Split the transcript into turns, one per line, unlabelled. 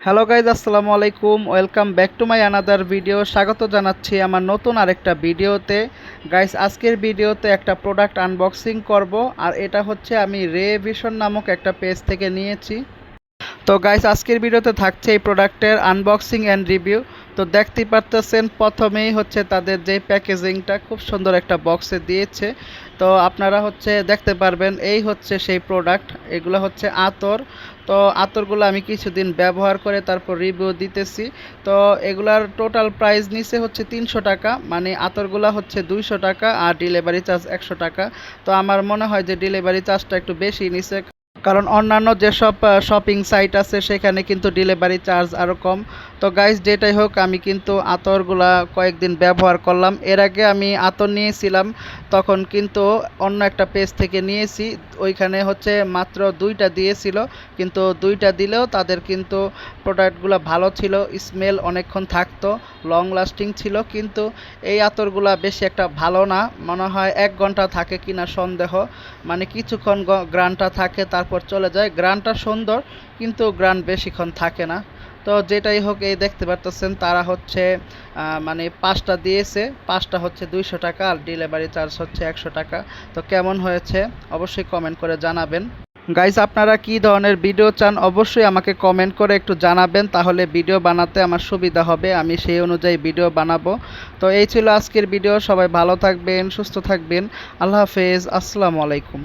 Hello guys, আসসালামু আলাইকুম। Welcome back to my another video. স্বাগত জানাচ্ছি আমার নতুন আরেকটা ভিডিওতে। গাইজ, আজকের ভিডিওতে একটা প্রোডাক্ট আনবক্সিং করব, আর এটা হচ্ছে আমি রে ভিশন নামক একটা পেজ থেকে নিয়েছি। তো গাইস, আজকের ভিডিওতে থাকছে এই প্রোডাক্টের আনবক্সিং অ্যান্ড রিভিউ। তো দেখতেই পারতেছেন, প্রথমেই হচ্ছে তাদের যে প্যাকেজিংটা খুব সুন্দর একটা বক্সে দিয়েছে। তো আপনারা হচ্ছে দেখতে পারবেন, এই হচ্ছে সেই প্রোডাক্ট। এগুলো হচ্ছে আতর। তো আতরগুলো আমি কিছুদিন ব্যবহার করে তারপর রিভিউ দিতেছি। তো এগুলার টোটাল প্রাইস নিচে হচ্ছে 300 টাকা, মানে আতরগুলো হচ্ছে 200 টাকা আর ডেলিভারি চার্জ 100 টাকা। তো আমার মনে হয় যে ডেলিভারি চার্জটা একটু বেশি নিচে, কারণ অন্যান্য যেসব শপিং সাইট আছে সেখানে কিন্তু ডেলিভারি চার্জ আরও কম। তো গাইস, যেটাই হোক, আমি কিন্তু আতরগুলা কয়েকদিন ব্যবহার করলাম। এর আগে আমি আতর নিয়েছিলাম, তখন কিন্তু অন্য একটা পেজ থেকে নিয়েছি। ওইখানে হচ্ছে মাত্র 2টা দিয়েছিল, কিন্তু 2টা দিলেও তাদের কিন্তু প্রোডাক্টগুলো ভালো ছিল, স্মেল অনেকক্ষণ থাকতো, লং লাস্টিং ছিল। কিন্তু এই আতরগুলা বেশি একটা ভালো না, মনে হয় 1 ঘন্টা থাকে কিনা সন্দেহ। মানে কিছুক্ষণ গ্রানটা থাকে, তারপর চলে যায়। গ্রানটা সুন্দর, কিন্তু গ্রান বেশিক্ষণ থাকে না। তো যেটাই হোক, এই দেখতে পারতেছেন তারা হচ্ছে মানে 5টা দিয়েছে। 5টা হচ্ছে 200 টাকা আর ডেলিভারি চার্জ হচ্ছে 100 টাকা। তো কেমন হয়েছে অবশ্যই কমেন্ট করে জানাবেন। গাইস, আপনারা কি ধরনের ভিডিও চান অবশ্যই আমাকে কমেন্ট করে একটু জানাবেন, তাহলে ভিডিও বানাতে আমার সুবিধা হবে, আমি সেই অনুযায়ী ভিডিও বানাবো। তো এই ছিল আজকের ভিডিও। সবাই ভালো থাকবেন, সুস্থ থাকবেন। আল্লাহ হাফেজ, আসসালামু আলাইকুম।